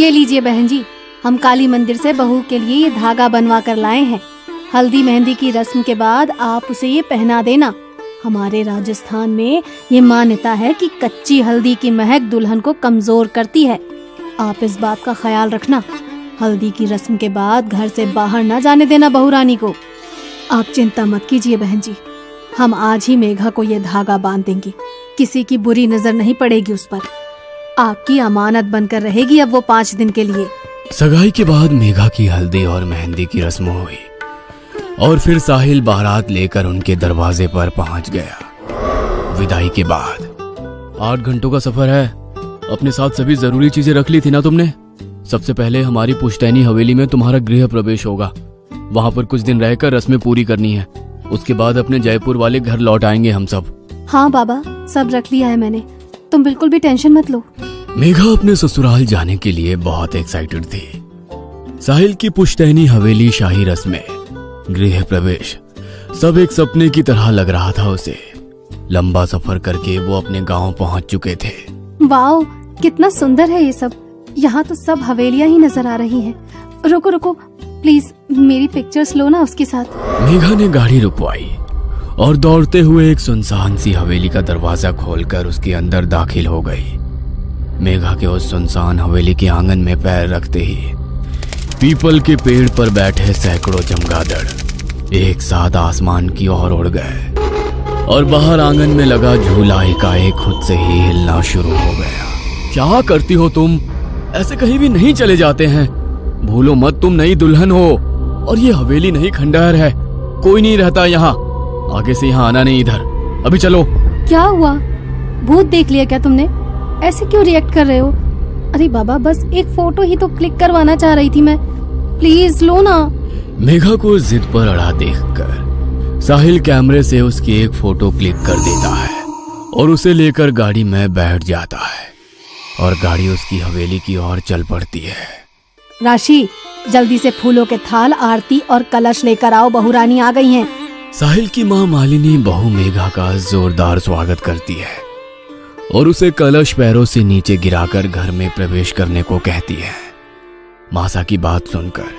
ये लीजिए बहन जी, हम काली मंदिर से बहू के लिए ये धागा बनवा कर लाए हैं। हल्दी मेहंदी की रस्म के बाद आप उसे ये पहना देना। हमारे राजस्थान में ये मान्यता है कि कच्ची हल्दी की महक दुल्हन को कमजोर करती है। आप इस बात का ख्याल रखना। हल्दी की रस्म के बाद घर से बाहर न जाने देना बहू रानी को। आप चिंता मत कीजिए बहन जी, हम आज ही मेघा को ये धागा बांध देंगे। किसी की बुरी नजर नहीं पड़ेगी उस पर। आपकी अमानत बनकर रहेगी अब वो 5 दिन के लिए। सगाई के बाद मेघा की हल्दी और मेहंदी की रस्म हुई और फिर साहिल बारात लेकर उनके दरवाजे पर पहुंच गया। विदाई के बाद 8 घंटों का सफर है। अपने साथ सभी जरूरी चीजें रख ली थी ना तुमने? सबसे पहले हमारी पुश्तैनी हवेली में तुम्हारा गृह प्रवेश होगा। वहाँ पर कुछ दिन रहकर रस्में पूरी करनी है। उसके बाद अपने जयपुर वाले घर लौट आएंगे हम सब। हाँ बाबा, सब रख लिया है मैंने, तुम बिल्कुल भी टेंशन मत लो। मेघा अपने ससुराल जाने के लिए बहुत एक्साइटेड थी। साहिल की पुश्तैनी हवेली, शाही रस्में, गृह प्रवेश, सब एक सपने की तरह लग रहा था उसे। लंबा सफर करके वो अपने गांव पहुंच चुके थे। वाओ, कितना सुंदर है ये सब। यहाँ तो सब हवेलियाँ ही नजर आ रही हैं। रुको रुको प्लीज, मेरी पिक्चर्स लो ना उसके साथ। मेघा ने गाड़ी रुकवाई और दौड़ते हुए एक सुनसान सी हवेली का दरवाजा खोलकर उसके अंदर दाखिल हो गई। मेघा के उस सुनसान हवेली के आंगन में पैर रखते ही पीपल के पेड़ पर बैठे सैकड़ों चमगादड़ एक साथ आसमान की ओर उड़ गए और बाहर आंगन में लगा झूला एकाएक खुद से ही हिलना शुरू हो गया। क्या करती हो तुम? ऐसे कहीं भी नहीं चले जाते हैं। भूलो मत, तुम नई दुल्हन हो और ये हवेली नहीं खंडहर है। कोई नहीं रहता यहाँ। आगे से यहाँ आना नहीं इधर। अभी चलो। क्या हुआ? भूत देख लिया क्या तुमने? ऐसे क्यों रिएक्ट कर रहे हो? अरे बाबा, बस एक फोटो ही तो क्लिक करवाना चाह रही थी मैं। प्लीज लो ना। मेघा को जिद पर अड़ा देखकर साहिल कैमरे से उसकी एक फोटो क्लिक कर देता है और उसे लेकर गाड़ी में बैठ जाता है और गाड़ी उसकी हवेली की ओर चल पड़ती है। राशि, जल्दी से फूलों के थाल, आरती और कलश लेकर आओ, बहू रानी आ गई हैं। साहिल की माँ मालिनी बहू मेघा का जोरदार स्वागत करती है और उसे कलश पैरों से नीचे गिराकर घर में प्रवेश करने को कहती है। मासा की बात सुनकर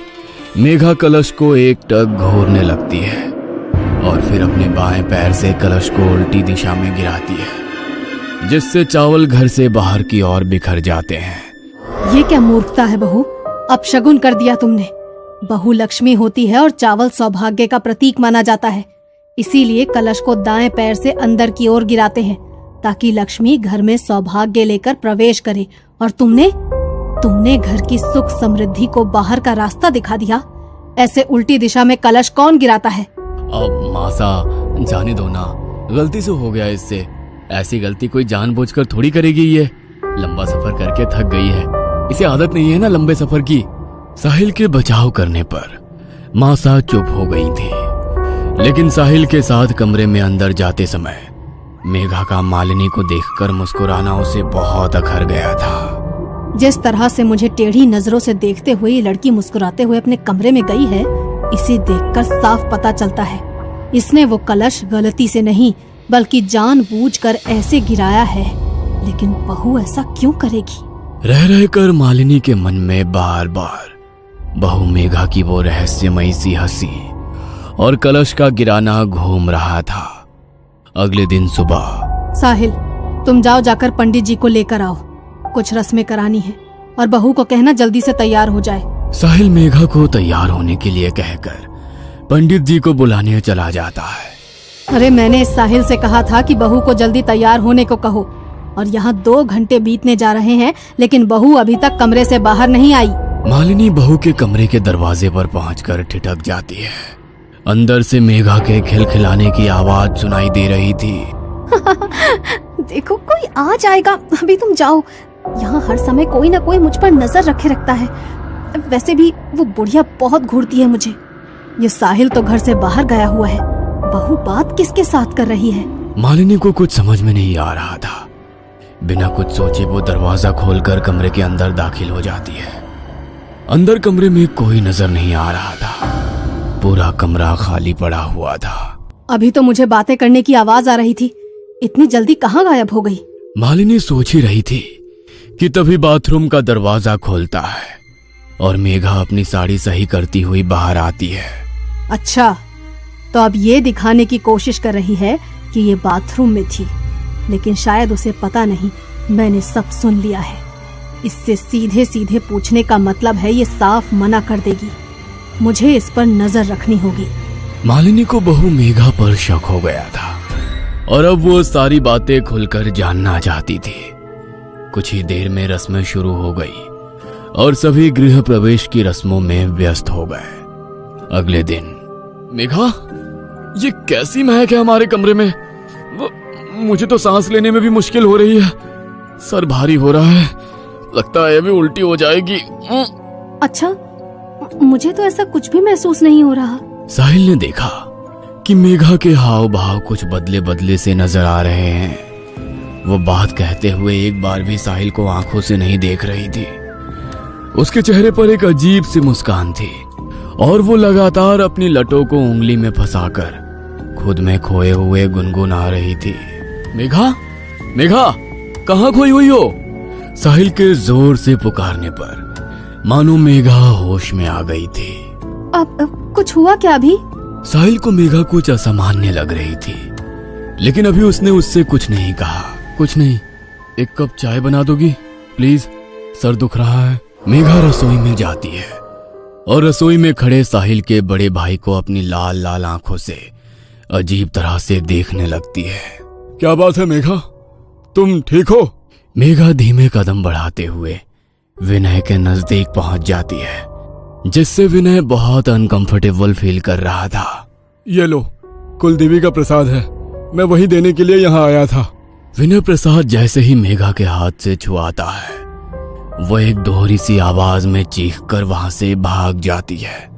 मेघा कलश को एक टक घोरने लगती है और फिर अपने बाएं पैर से कलश को उल्टी दिशा में गिराती है, जिससे चावल घर से बाहर की ओर बिखर जाते हैं। ये क्या मूर्खता है बहू, अपशगुन कर दिया तुमने। बहू लक्ष्मी होती है और चावल सौभाग्य का प्रतीक माना जाता है। इसीलिए कलश को दाएं पैर से अंदर की ओर गिराते हैं ताकि लक्ष्मी घर में सौभाग्य लेकर प्रवेश करे। और तुमने घर की सुख समृद्धि को बाहर का रास्ता दिखा दिया। ऐसे उल्टी दिशा में कलश कौन गिराता है? अब मासा, जाने दो ना, गलती से हो गया इससे। ऐसी गलती कोई जानबूझकर थोड़ी करेगी। ये लंबा सफर करके थक गई है, इसे आदत नहीं है ना लंबे सफर की। साहिल के बचाव करने पर मासा चुप हो गई थी, लेकिन साहिल के साथ कमरे में अंदर जाते समय मेघा का मालिनी को देखकर मुस्कुराना उसे बहुत अखर गया था। जिस तरह से मुझे टेढ़ी नजरों से देखते हुए ये लड़की मुस्कुराते हुए अपने कमरे में गई है, इसे देखकर साफ पता चलता है इसने वो कलश गलती से नहीं बल्कि जानबूझकर ऐसे गिराया है। लेकिन बहू ऐसा क्यों करेगी? रह रहकर मालिनी के मन में बार बार बहू मेघा की वो रहस्यमयी सी हंसी और कलश का गिराना घूम रहा था। अगले दिन सुबह, साहिल, तुम जाकर पंडित जी को लेकर आओ, कुछ रस्में करानी है और बहू को कहना जल्दी से तैयार हो जाए। साहिल मेघा को तैयार होने के लिए कहकर पंडित जी को बुलाने चला जाता है। अरे मैंने साहिल से कहा था कि बहू को जल्दी तैयार होने को कहो, और यहाँ 2 घंटे बीतने जा रहे हैं लेकिन बहू अभी तक कमरे से बाहर नहीं आई। मालिनी बहू के कमरे के दरवाजे पर पहुंचकर ठिठक जाती है। अंदर से मेघा के खिलखिलाने की आवाज सुनाई दे रही थी। देखो, कोई आ जाएगा, अभी तुम जाओ। यहाँ हर समय कोई ना कोई मुझ पर नजर रखे रखता है। वैसे भी वो बुढ़िया बहुत घूरती है मुझे। ये साहिल तो घर से बाहर गया हुआ है, बहू बात किसके साथ कर रही है? मालिनी को कुछ समझ में नहीं आ रहा था। बिना कुछ सोचे वो दरवाजा खोलकर कमरे के अंदर दाखिल हो जाती है। अंदर कमरे में कोई नजर नहीं आ रहा था। पूरा कमरा खाली पड़ा हुआ था। अभी तो मुझे बातें करने की आवाज आ रही थी, इतनी जल्दी कहाँ गायब हो गई? मालिनी सोच ही रही थी कि तभी बाथरूम का दरवाजा खोलता है और मेघा अपनी साड़ी सही करती हुई बाहर आती है। अच्छा, तो अब ये दिखाने की कोशिश कर रही है कि ये बाथरूम में थी, लेकिन शायद उसे पता नहीं मैंने सब सुन लिया है। इससे सीधे सीधे पूछने का मतलब है ये साफ मना कर देगी। मुझे इस पर नजर रखनी होगी। मालिनी को बहू मेघा पर शक हो गया था और अब वो सारी बातें खुलकर जानना चाहती थी। कुछ ही देर में रस्में शुरू हो गई और सभी गृह प्रवेश की रस्मों में व्यस्त हो गए। अगले दिन, मेघा, ये कैसी महक है हमारे कमरे में? मुझे तो सांस लेने में भी मुश्किल हो रही है। सर भारी हो रहा है, लगता है अभी उल्टी हो जाएगी। अच्छा, मुझे तो ऐसा कुछ भी महसूस नहीं हो रहा। साहिल ने देखा कि मेघा के हाव भाव कुछ बदले बदले से नजर आ रहे हैं। वो बात कहते हुए एक बार भी साहिल को आंखों से नहीं देख रही थी। उसके चेहरे पर एक अजीब सी मुस्कान थी और वो लगातार अपनी लटों को उंगली में फंसाकर खुद में खोए हुए गुनगुना रही थी। मेघा, मेघा, कहाँ खोई हुई हो? साहिल के जोर से पुकारने पर मानो मेघा होश में आ गई थी। अब कुछ हुआ क्या अभी? साहिल को मेघा कुछ असामान्य लग रही थी, लेकिन अभी उसने उससे कुछ नहीं कहा। कुछ नहीं, एक कप चाय बना दोगी प्लीज? सर दुख रहा है। मेघा रसोई में जाती है और रसोई में खड़े साहिल के बड़े भाई को अपनी लाल लाल आंखों से अजीब तरह से देखने लगती है। क्या बात है मेघा, तुम ठीक हो? मेघा धीमे कदम बढ़ाते हुए विनय के नजदीक पहुंच जाती है, जिससे विनय बहुत अनकंफर्टेबल फील कर रहा था। ये लो, कुलदेवी का प्रसाद है, मैं वही देने के लिए यहाँ आया था। विनय प्रसाद जैसे ही मेघा के हाथ से छुआता है, वह एक दोहरी सी आवाज में चीखकर वहां से भाग जाती है।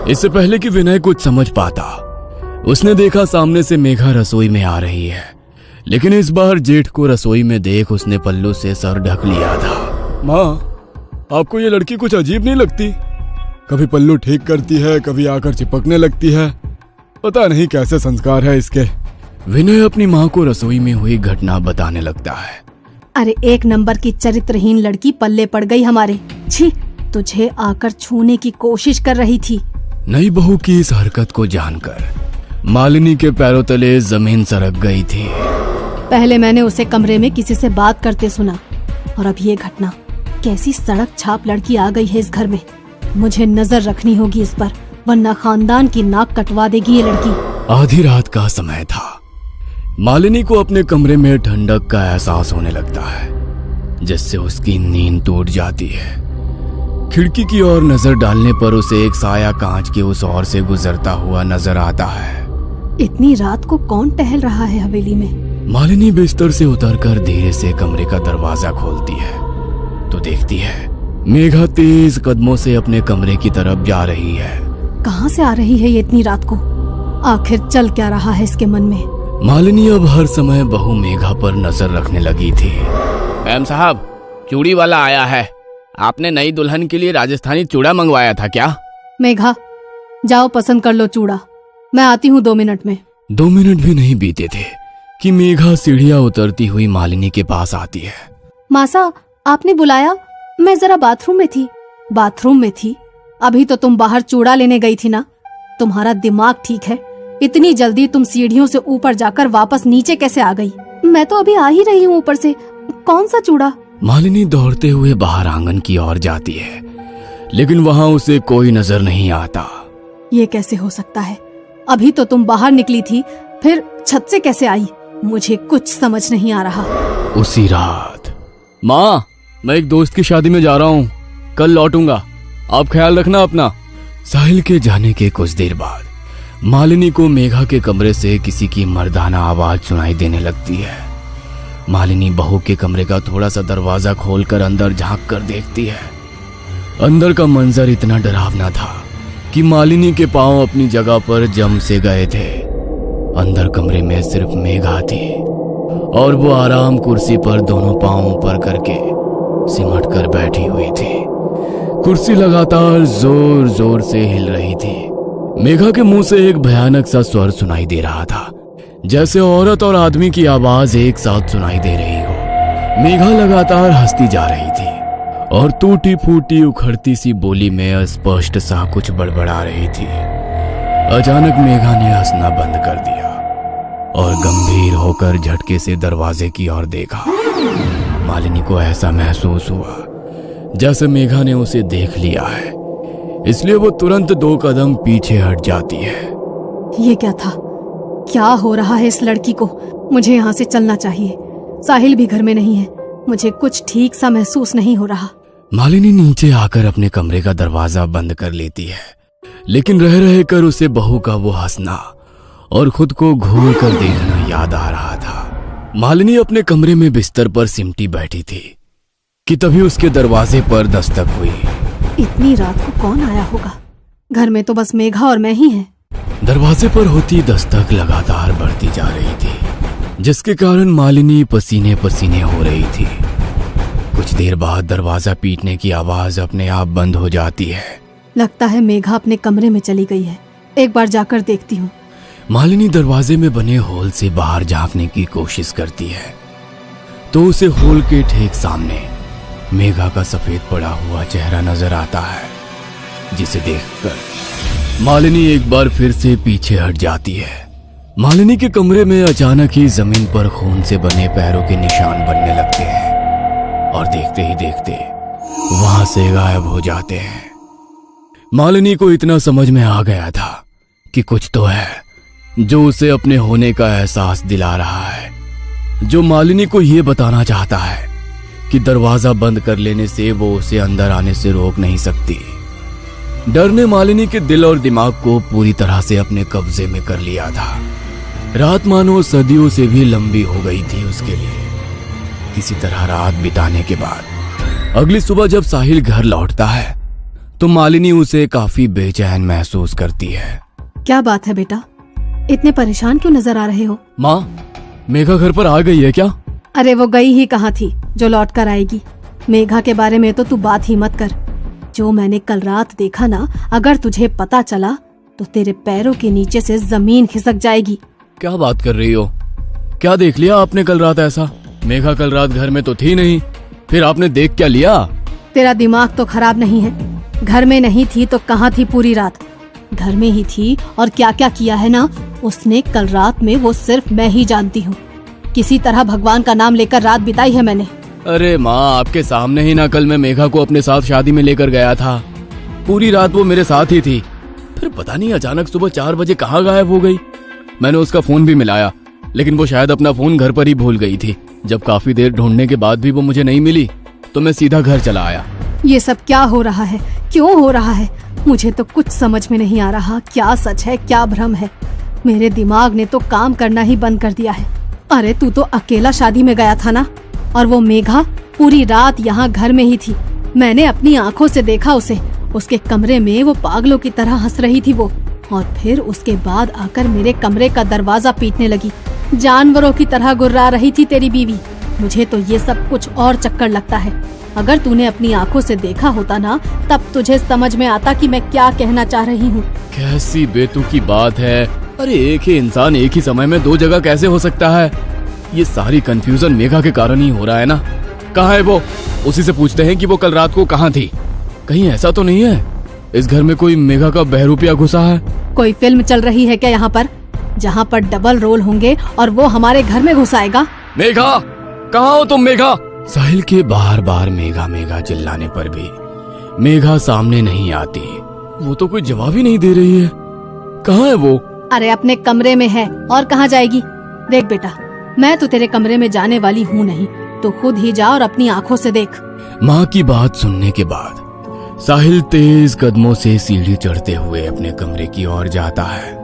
इससे पहले कि विनय कुछ समझ पाता, उसने देखा सामने से मेघा रसोई में आ रही है, लेकिन इस बार जेठ को रसोई में देख उसने पल्लू से सर ढक लिया था। माँ, आपको ये लड़की कुछ अजीब नहीं लगती? कभी पल्लू ठीक करती है, कभी आकर चिपकने लगती है, पता नहीं कैसे संस्कार है इसके। विनय अपनी माँ को रसोई में हुई घटना बताने लगता है। अरे एक नंबर की चरित्रहीन लड़की पल्ले पड़ गई हमारे। छी, तुझे आकर छूने की कोशिश कर रही थी। नई बहू की इस हरकत को जानकर मालिनी के पैरों तले जमीन सरक गई थी। पहले मैंने उसे कमरे में किसी से बात करते सुना, और अब ये घटना। कैसी सड़क छाप लड़की आ गई है इस घर में। मुझे नजर रखनी होगी इस पर, वरना खानदान की नाक कटवा देगी ये लड़की। आधी रात का समय था। मालिनी को अपने कमरे में ठंडक का एहसास होने लगता है, जिससे उसकी नींद टूट जाती है। खिड़की की ओर नजर डालने पर उसे एक साया कांच के उस ओर से गुजरता हुआ नजर आता है। इतनी रात को कौन टहल रहा है हवेली में? मालिनी बिस्तर से उतरकर धीरे से कमरे का दरवाजा खोलती है तो देखती है मेघा तेज कदमों से अपने कमरे की तरफ जा रही है। कहाँ से आ रही है ये इतनी रात को? आखिर चल क्या रहा है इसके मन में? मालिनी अब हर समय बहू मेघा पर नजर रखने लगी थी। मैम साहब, चूड़ी वाला आया है। आपने नई दुल्हन के लिए राजस्थानी चूड़ा मंगवाया था क्या? मेघा, जाओ पसंद कर लो चूड़ा, मैं आती हूँ 2 मिनट में। 2 मिनट भी नहीं बीते थे कि मेघा सीढ़ियां उतरती हुई मालिनी के पास आती है। मासा, आपने बुलाया? मैं जरा बाथरूम में थी। अभी तो तुम बाहर चूड़ा लेने गई थी ना? तुम्हारा दिमाग ठीक है? इतनी जल्दी तुम सीढ़ियों से ऊपर जाकर वापस नीचे कैसे आ गई? मैं तो अभी आ ही रही हूँ ऊपर से। कौन सा चूड़ा? मालिनी दौड़ते हुए बाहर आंगन की ओर जाती है, लेकिन वहाँ उसे कोई नजर नहीं आता। ये कैसे हो सकता है? अभी तो तुम बाहर निकली थी, फिर छत से कैसे आई? मुझे कुछ समझ नहीं आ रहा। उसी रात। माँ, मैं एक दोस्त की शादी में जा रहा हूँ, कल लौटूंगा, आप ख्याल रखना अपना। साहिल के जाने के कुछ देर बाद मालिनी को मेघा के कमरे से किसी की मर्दाना आवाज सुनाई देने लगती है। मालिनी बहू के कमरे का थोड़ा सा दरवाजा खोलकर अंदर झांक कर देखती है। अंदर का मंजर इतना डरावना था कि मालिनी के पांव अपनी जगह पर जम से गए थे। अंदर कमरे में सिर्फ मेघा थी और वो आराम कुर्सी पर दोनों पांव ऊपर करके सिमट कर बैठी हुई थी। कुर्सी लगातार जोर जोर से हिल रही थी। मेघा के मुंह से एक भयानक सा स्वर सुनाई दे रहा था, जैसे औरत और आदमी की आवाज एक साथ सुनाई दे रही हो। मेघा लगातार हंसती जा रही थी और टूटी फूटी उखड़ती सी बोली में अस्पष्ट सा कुछ बड़बड़ा रही थी। अचानक मेघा ने हंसना बंद कर दिया और गंभीर होकर झटके से दरवाजे की ओर देखा। मालिनी को ऐसा महसूस हुआ जैसे मेघा ने उसे देख लिया है, इसलिए वो तुरंत 2 कदम पीछे हट जाती है। ये क्या था? क्या हो रहा है इस लड़की को? मुझे यहाँ से चलना चाहिए। साहिल भी घर में नहीं है, मुझे कुछ ठीक सा महसूस नहीं हो रहा। मालिनी नीचे आकर अपने कमरे का दरवाजा बंद कर लेती है, लेकिन रह रह कर उसे बहू का वो हंसना और खुद को घूर कर देखना याद आ रहा था। मालिनी अपने कमरे में बिस्तर पर सिमटी बैठी थी कि तभी उसके दरवाजे पर दस्तक हुई। इतनी रात को कौन आया होगा? घर में तो बस मेघा और मैं ही हैं। दरवाजे पर होती दस्तक लगातार बढ़ती जा रही थी, जिसके कारण मालिनी पसीने पसीने हो रही थी। कुछ देर बाद दरवाजा पीटने की आवाज अपने आप बंद हो जाती है। लगता है मेघा अपने कमरे में चली गई है, एक बार जाकर देखती हूँ। मालिनी दरवाजे में बने होल से बाहर झांकने की कोशिश करती है तो उसे होल के ठीक सामने मेघा का सफेद पड़ा हुआ चेहरा नजर आता है, जिसे देखकर मालिनी एक बार फिर से पीछे हट जाती है। मालिनी के कमरे में अचानक ही जमीन पर खून से बने पैरों के निशान बनने लगते हैं और देखते ही देखते वहां से गायब हो जाते हैं। मालिनी को इतना समझ में आ गया था कि कुछ तो है जो उसे अपने होने का एहसास दिला रहा है, जो मालिनी को यह बताना चाहता है कि दरवाजा बंद कर लेने से वो उसे अंदर आने से रोक नहीं सकती। डर ने मालिनी के दिल और दिमाग को पूरी तरह से अपने कब्जे में कर लिया था। रात मानो सदियों से भी लंबी हो गई थी उसके लिए। किसी तरह रात बिताने के बाद अगली सुबह जब साहिल घर लौटता है तो मालिनी उसे काफी बेचैन महसूस करती है। क्या बात है बेटा, इतने परेशान क्यों नजर आ रहे हो? माँ, मेघा घर पर आ गई है क्या? अरे वो गई ही कहाँ थी जो लौट कर आएगी। मेघा के बारे में तो तू बात ही मत कर। जो मैंने कल रात देखा ना, अगर तुझे पता चला तो तेरे पैरों के नीचे से जमीन खिसक जाएगी। क्या बात कर रही हो? क्या देख लिया आपने कल रात ऐसा? मेघा कल रात घर में तो थी नहीं, फिर आपने देख क्या लिया? तेरा दिमाग तो खराब नहीं है? घर में नहीं थी तो कहाँ थी पूरी रात? घर में ही थी और क्या क्या किया है ना उसने कल रात में, वो सिर्फ मैं ही जानती हूँ। किसी तरह भगवान का नाम लेकर रात बिताई है मैंने। अरे माँ, आपके सामने ही ना कल मैं मेघा को अपने साथ शादी में लेकर गया था। पूरी रात वो मेरे साथ ही थी, फिर पता नहीं अचानक सुबह 4 बजे कहाँ गायब हो गई। मैंने उसका फोन भी मिलाया, लेकिन वो शायद अपना फोन घर पर ही भूल गई थी। जब काफी देर ढूंढने के बाद भी वो मुझे नहीं मिली तो मैं सीधा घर चला आया। ये सब क्या हो रहा है? क्यों हो रहा है? मुझे तो कुछ समझ में नहीं आ रहा। क्या सच है, क्या भ्रम है? मेरे दिमाग ने तो काम करना ही बंद कर दिया है। अरे तू तो अकेला शादी में गया था ना, और वो मेघा पूरी रात यहाँ घर में ही थी। मैंने अपनी आंखों से देखा उसे। उसके कमरे में वो पागलों की तरह हंस रही थी वो, और फिर उसके बाद आकर मेरे कमरे का दरवाजा पीटने लगी। जानवरों की तरह गुर्रा रही थी तेरी बीवी। मुझे तो ये सब कुछ और चक्कर लगता है। अगर तूने अपनी आंखों से देखा होता ना, तब तुझे समझ में आता कि मैं क्या कहना चाह रही हूँ। कैसी बेतुकी बात है। अरे एक ही इंसान एक ही समय में 2 जगह कैसे हो सकता है? ये सारी कंफ्यूजन मेघा के कारण ही हो रहा है ना। कहाँ है वो? उसी से पूछते हैं कि वो कल रात को कहाँ थी। कहीं ऐसा तो नहीं है इस घर में कोई मेघा का बहरूपिया घुसा है? कोई फिल्म चल रही है क्या यहाँ पर, जहाँ पर डबल रोल होंगे और वो हमारे घर में घुस आएगा? मेघा, कहाँ हो तुम मेघा? साहिल के बार बार मेघा मेघा चिल्लाने पर भी मेघा सामने नहीं आती। वो तो कोई जवाब ही नहीं दे रही है। कहाँ है वो? अरे अपने कमरे में है, और कहाँ जाएगी? देख बेटा, मैं तो तेरे कमरे में जाने वाली हूँ नहीं, तो खुद ही जा और अपनी आंखों से देख। माँ की बात सुनने के बाद साहिल तेज कदमों से सीढ़ी चढ़ते हुए अपने कमरे की ओर जाता है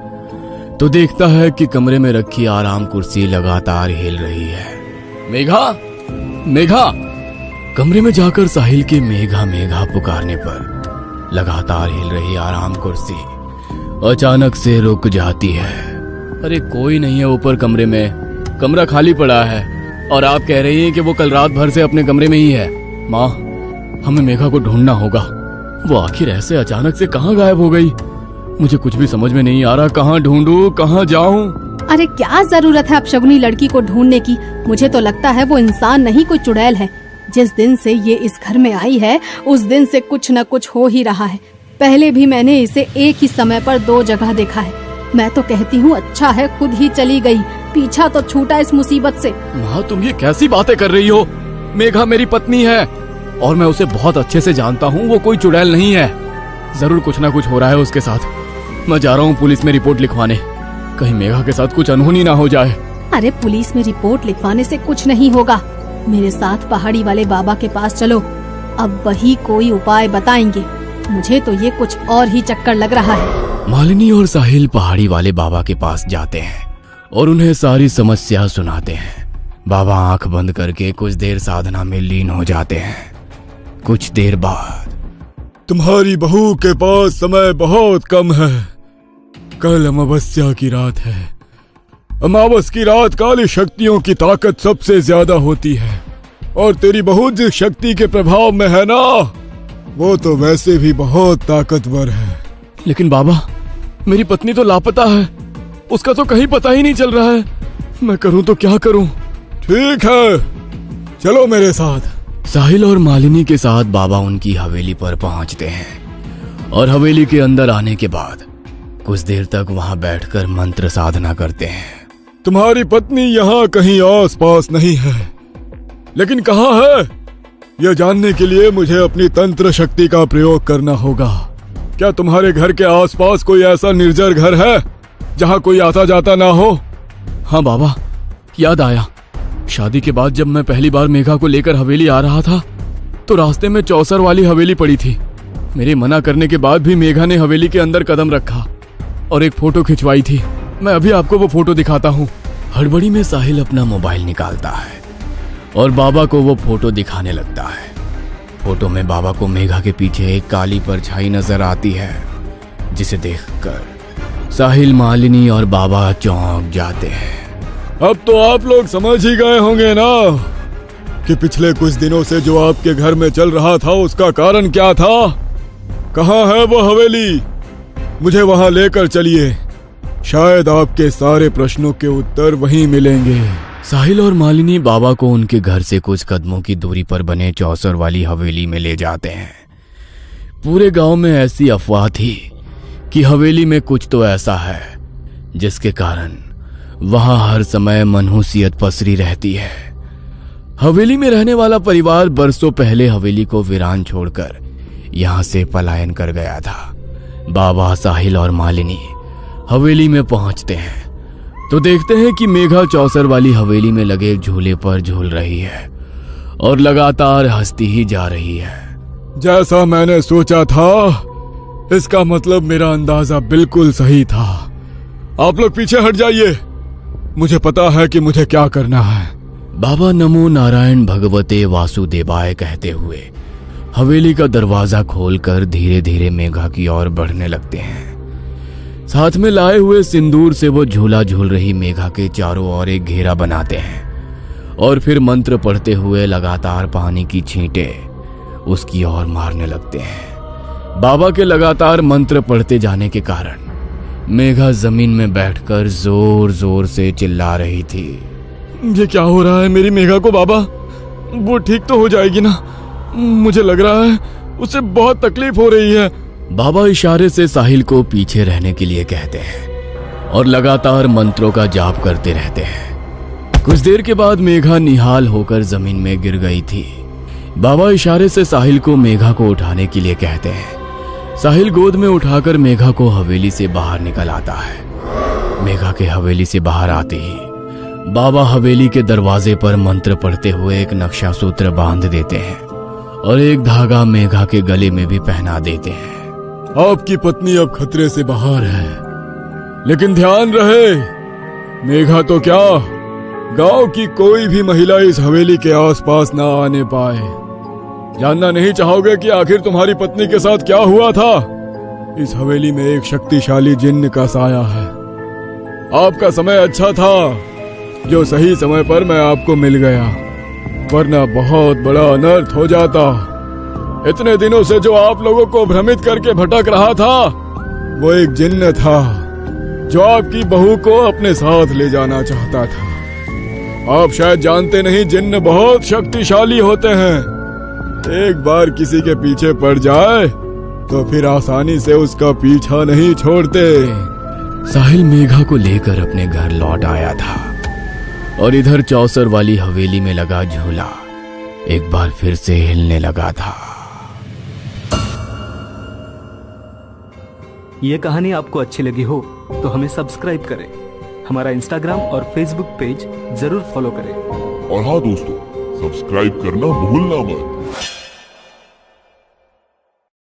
तो देखता है कि कमरे में रखी आराम कुर्सी लगातार हिल रही है। मेघा, मेघा! कमरे में जाकर साहिल के मेघा मेघा पुकारने पर लगातार हिल रही आराम कुर्सी अचानक से रुक जाती है। अरे कोई नहीं है ऊपर कमरे में, कमरा खाली पड़ा है, और आप कह रही हैं कि वो कल रात भर से अपने कमरे में ही है। माँ, हमें मेघा को ढूंढना होगा। वो आखिर ऐसे अचानक से कहाँ गायब हो गई? मुझे कुछ भी समझ में नहीं आ रहा। कहाँ ढूंढूं, कहाँ जाऊं? अरे क्या जरूरत है अपशगुनी लड़की को ढूंढने की? मुझे तो लगता है वो इंसान नहीं, कोई चुड़ैल है। जिस दिन से ये इस घर में आई है उस दिन से कुछ न कुछ हो ही रहा है। पहले भी मैंने इसे एक ही समय पर 2 जगह देखा है। मैं तो कहती हूँ अच्छा है खुद ही चली गई, पीछा तो छूटा इस मुसीबत से। माँ तुम ये कैसी बातें कर रही हो? मेघा मेरी पत्नी है और मैं उसे बहुत अच्छे से जानता हूँ, वो कोई चुड़ैल नहीं है। जरूर कुछ ना कुछ हो रहा है उसके साथ। मैं जा रहा हूँ पुलिस में रिपोर्ट लिखवाने, कहीं मेघा के साथ कुछ अनहोनी ना हो जाए। अरे पुलिस में रिपोर्ट लिखवाने से कुछ नहीं होगा। मेरे साथ पहाड़ी वाले बाबा के पास चलो, अब वही कोई उपाय बताएंगे। मुझे तो ये कुछ और ही चक्कर लग रहा है। मालिनी और साहिल पहाड़ी वाले बाबा के पास जाते हैं और उन्हें सारी समस्या सुनाते हैं। बाबा आंख बंद करके कुछ देर साधना में लीन हो जाते हैं। कुछ देर बाद, तुम्हारी बहू के पास समय बहुत कम है। कल अमावस्या की रात है। अमावस की रात काली शक्तियों की ताकत सबसे ज्यादा होती है, और तेरी बहू जिस शक्ति के प्रभाव में है ना, वो तो वैसे भी बहुत ताकतवर है। लेकिन बाबा मेरी पत्नी तो लापता है, उसका तो कहीं पता ही नहीं चल रहा है। मैं करूं तो क्या करूं? ठीक है, चलो मेरे साथ। साहिल और मालिनी के साथ बाबा उनकी हवेली पर पहुंचते हैं और हवेली के अंदर आने के बाद कुछ देर तक वहां बैठकर मंत्र साधना करते हैं। तुम्हारी पत्नी यहाँ कहीं आस पास नहीं है, लेकिन कहाँ है यह जानने के लिए मुझे अपनी तंत्र शक्ति का प्रयोग करना होगा। क्या तुम्हारे घर के आसपास कोई ऐसा निर्जर घर है जहाँ कोई आता जाता ना हो? हाँ बाबा, याद आया। शादी के बाद जब मैं पहली बार मेघा को लेकर हवेली आ रहा था तो रास्ते में चौसर वाली हवेली पड़ी थी। मेरे मना करने के बाद भी मेघा ने हवेली के अंदर कदम रखा और एक फोटो खिंचवाई थी। मैं अभी आपको वो फोटो दिखाता हूँ। हड़बड़ी में साहिल अपना मोबाइल निकालता है और बाबा को वो फोटो दिखाने लगता है। फोटो में बाबा को मेघा के पीछे एक काली परछाई नजर आती है, जिसे देखकर साहिल, मालिनी और बाबा चौंक जाते हैं। अब तो आप लोग समझ ही गए होंगे ना कि पिछले कुछ दिनों से जो आपके घर में चल रहा था उसका कारण क्या था। कहाँ है वो हवेली? मुझे वहां लेकर चलिए, शायद आपके सारे प्रश्नों के उत्तर वहीं मिलेंगे। साहिल और मालिनी बाबा को उनके घर से कुछ कदमों की दूरी पर बने चौसर वाली हवेली में ले जाते हैं। पूरे गांव में ऐसी अफवाह थी कि हवेली में कुछ तो ऐसा है जिसके कारण वहां हर समय मनहूसियत पसरी रहती है। हवेली में रहने वाला परिवार बरसों पहले हवेली को वीरान छोड़कर यहां से पलायन कर गया था। बाबा, साहिल और मालिनी हवेली में पहुंचते हैं तो देखते हैं कि मेघा चौसर वाली हवेली में लगे झूले पर झूल रही है और लगातार हंसती ही जा रही है। जैसा मैंने सोचा था, इसका मतलब मेरा अंदाजा बिल्कुल सही था। आप लोग पीछे हट जाइए, मुझे पता है कि मुझे क्या करना है। बाबा नमो नारायण भगवते वासुदेवाय कहते हुए हवेली का दरवाजा खोलकर धीरे धीरे मेघा की ओर बढ़ने लगते हैं। साथ में लाए हुए सिंदूर से वो झूला झूल रही मेघा के चारों ओर एक घेरा बनाते हैं और फिर मंत्र पढ़ते हुए लगातार पानी की छींटें उसकी ओर मारने लगते हैं। बाबा के लगातार मंत्र पढ़ते जाने के कारण मेघा जमीन में बैठकर जोर जोर से चिल्ला रही थी। ये क्या हो रहा है मेरी मेघा को? बाबा, वो ठीक तो हो जाएगी ना? मुझे लग रहा है उसे बहुत तकलीफ हो रही है। बाबा इशारे से साहिल को पीछे रहने के लिए कहते हैं और लगातार मंत्रों का जाप करते रहते हैं। कुछ देर के बाद मेघा निहाल होकर जमीन में गिर गई थी। बाबा इशारे से साहिल को मेघा को उठाने के लिए कहते हैं। साहिल गोद में उठाकर मेघा को हवेली से बाहर निकल आता है। मेघा के हवेली से बाहर आते ही बाबा हवेली के दरवाजे पर मंत्र पढ़ते हुए एक नक्शा सूत्र बांध देते हैं और एक धागा मेघा के गले में भी पहना देते हैं। आपकी पत्नी अब खतरे से बाहर है, लेकिन ध्यान रहे, मेघा तो क्या, गांव की कोई भी महिला इस हवेली के आसपास ना आने पाए। जानना नहीं चाहोगे कि आखिर तुम्हारी पत्नी के साथ क्या हुआ था? इस हवेली में एक शक्तिशाली जिन्न का साया है। आपका समय अच्छा था जो सही समय पर मैं आपको मिल गया, वरना बहुत बड़ा अनर्थ हो जाता। इतने दिनों से जो आप लोगों को भ्रमित करके भटक रहा था वो एक जिन्न था। जो आपकी बहू को अपने साथ ले जाना चाहता था। आप शायद जानते नहीं, जिन्न बहुत शक्तिशाली होते हैं। एक बार किसी के पीछे पड़ जाए तो फिर आसानी से उसका पीछा नहीं छोड़ते। साहिल मेघा को लेकर अपने घर लौट आया था और इधर चौसर वाली हवेली में लगा झूला एक बार फिर से हिलने लगा था। ये कहानी आपको अच्छी लगी हो तो हमें सब्सक्राइब करें, हमारा इंस्टाग्राम और फेसबुक पेज जरूर फॉलो करें। और हाँ दोस्तों, सब्सक्राइब करना भूलना मत।